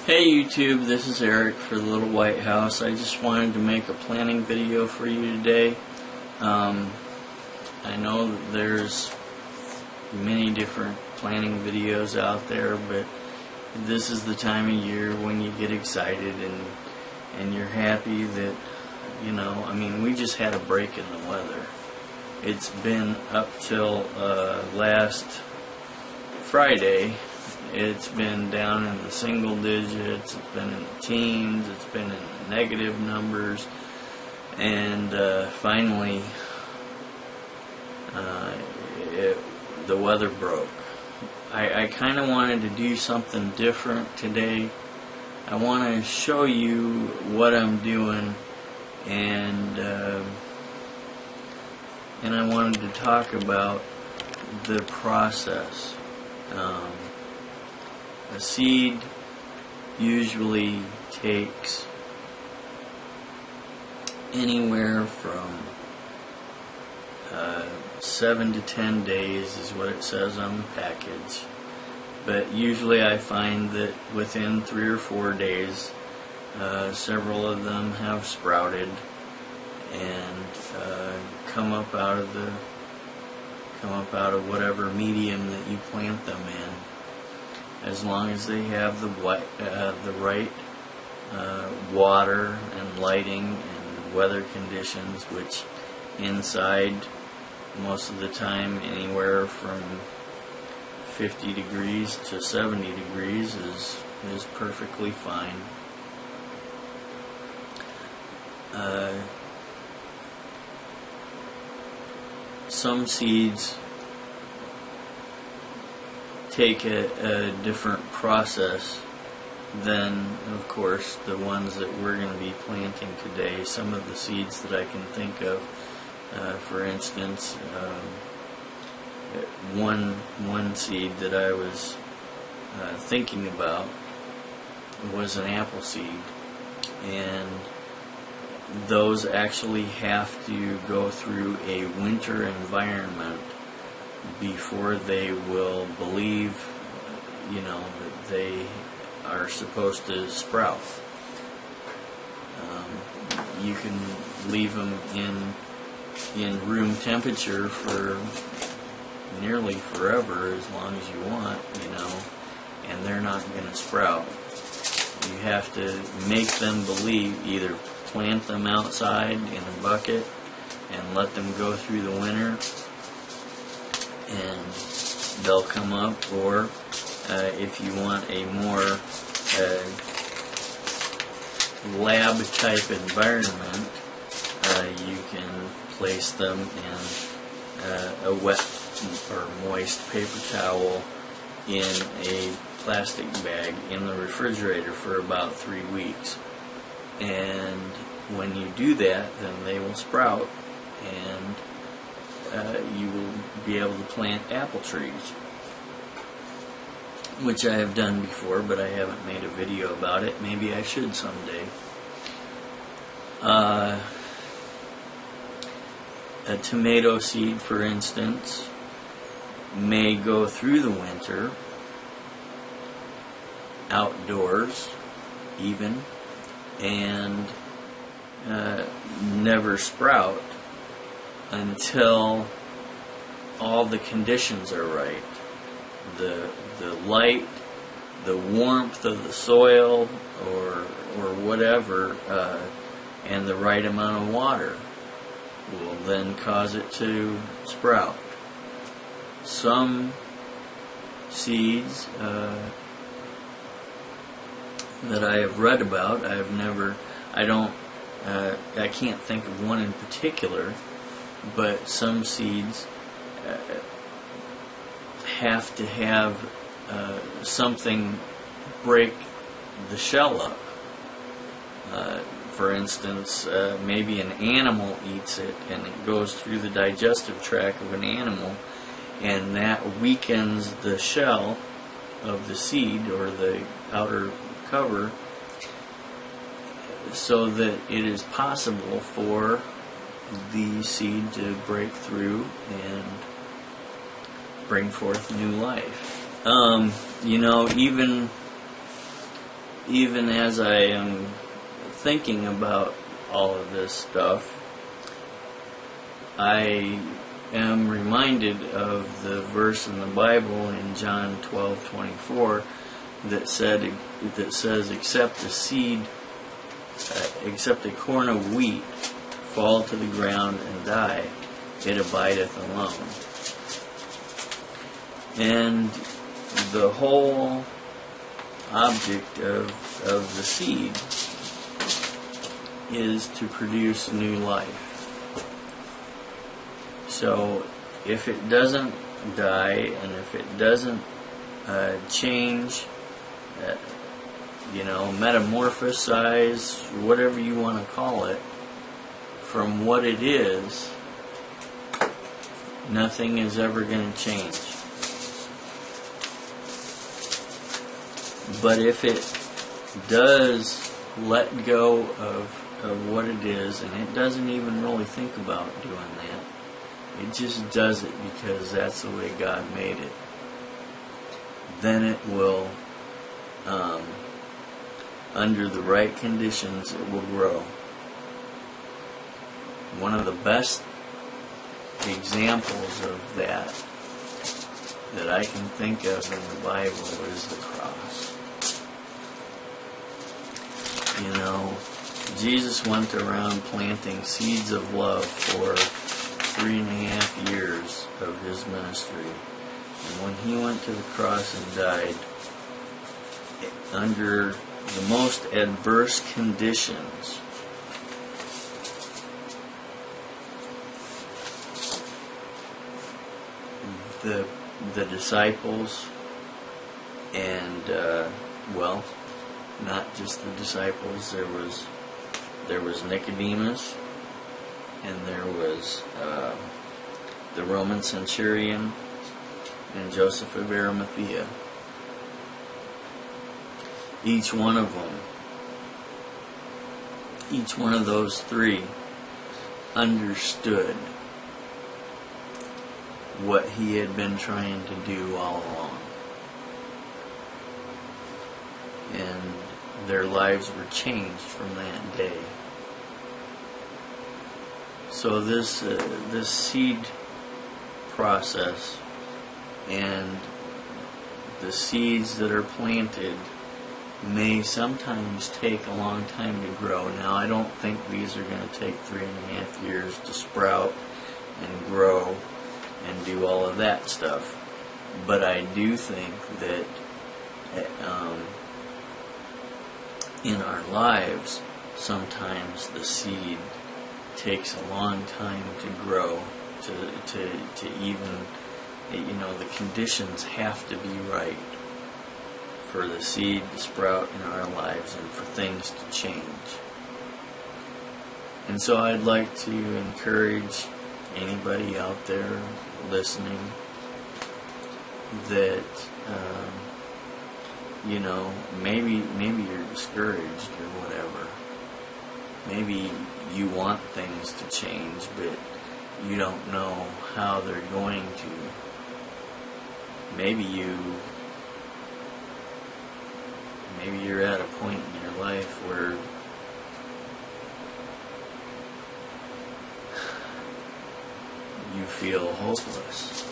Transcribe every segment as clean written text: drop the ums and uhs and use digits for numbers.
Hey YouTube, this is Eric for the Little White House. I just wanted to make a planting video for you today. I know that there's many different planting videos out there, but this is the time of year when you get excited and you're happy that, I mean, we just had a break in the weather. It's been up till last Friday. It's been down in the single digits, it's been in the teens, it's been in the negative numbers, and finally the weather broke. I kind of wanted to do something different today. I want to show you what I'm doing, and I wanted to talk about the process. A seed usually takes anywhere from 7 to 10 days is what it says on the package, but usually I find that within 3 or 4 days several of them have sprouted and come up out of whatever medium that you plant them in, as long as they have the right water and lighting and weather conditions, which inside most of the time anywhere from 50 degrees to 70 degrees is perfectly fine. Some seeds take a different process than, of course, the ones that we're going to be planting today. Some of the seeds that I can think of, for instance, one seed that I was thinking about was an apple seed, and those actually have to go through a winter environment before they will believe, that they are supposed to sprout. You can leave them in room temperature for nearly forever, as long as you want, and they're not going to sprout. You have to make them believe, either plant them outside in a bucket and let them go through the winter and they'll come up, or if you want a more lab type environment, you can place them in a wet or moist paper towel in a plastic bag in the refrigerator for about 3 weeks, and when you do that, then they will sprout, and you will be able to plant apple trees, which I have done before, but I haven't made a video about it. Maybe I should someday. A tomato seed, for instance, may go through the winter outdoors even and never sprout until all the conditions are right. The light, the warmth of the soil, or whatever, and the right amount of water will then cause it to sprout. Some seeds that I have read about, I can't think of one in particular, but some seeds have to have something break the shell up. For instance, maybe an animal eats it and it goes through the digestive tract of an animal, and that weakens the shell of the seed or the outer cover, so that it is possible for the seed to break through and bring forth new life. Even even as I am thinking about all of this stuff, I am reminded of the verse in the Bible in John 12:24 that says, except a corn of wheat fall to the ground and die, it abideth alone. And the whole object of the seed is to produce new life. So if it doesn't die, and if it doesn't change, metamorphosize, whatever you want to call it, from what it is, nothing is ever going to change. But if it does let go of what it is, and it doesn't even really think about doing that, it just does it because that's the way God made it, then it will, under the right conditions, it will grow. One of the best examples of that I can think of in the Bible is the cross. Jesus went around planting seeds of love for 3.5 years of his ministry. And when he went to the cross and died, under the most adverse conditions, the disciples and not just the disciples, there was Nicodemus, and there was the Roman centurion, and Joseph of Arimathea. Each one of those three understood what he had been trying to do all along. And their lives were changed from that day. So this seed process and the seeds that are planted may sometimes take a long time to grow. Now, I don't think these are going to take 3.5 years to sprout and grow and do all of that stuff. But I do think that in our lives, sometimes the seed takes a long time to grow, to even, the conditions have to be right for the seed to sprout in our lives and for things to change. And so I'd like to encourage anybody out there listening that maybe you're discouraged or whatever. Maybe you want things to change, but you don't know how they're going to. Maybe you're at a point in your life where you feel hopeless.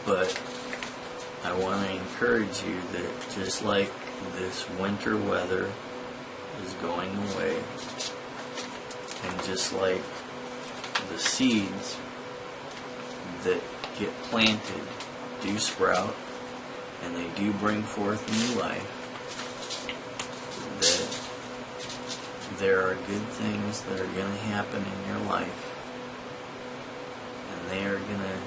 But I want to encourage you that just like this winter weather is going away, and just like the seeds that get planted do sprout and they do bring forth new life, that there are good things that are going to happen in your life, and they are going to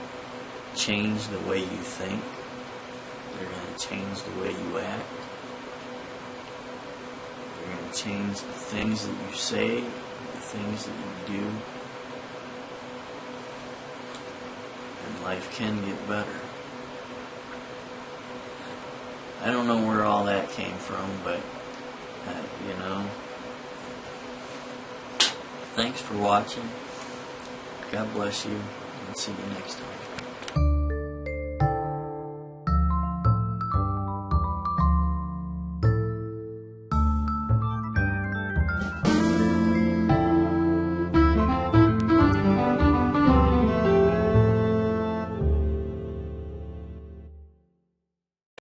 change the way you think. They're going to change the way you act. They're going to change the things that you say, the things that you do. And life can get better. I don't know where all that came from, but, thanks for watching. God bless you, and see you next time.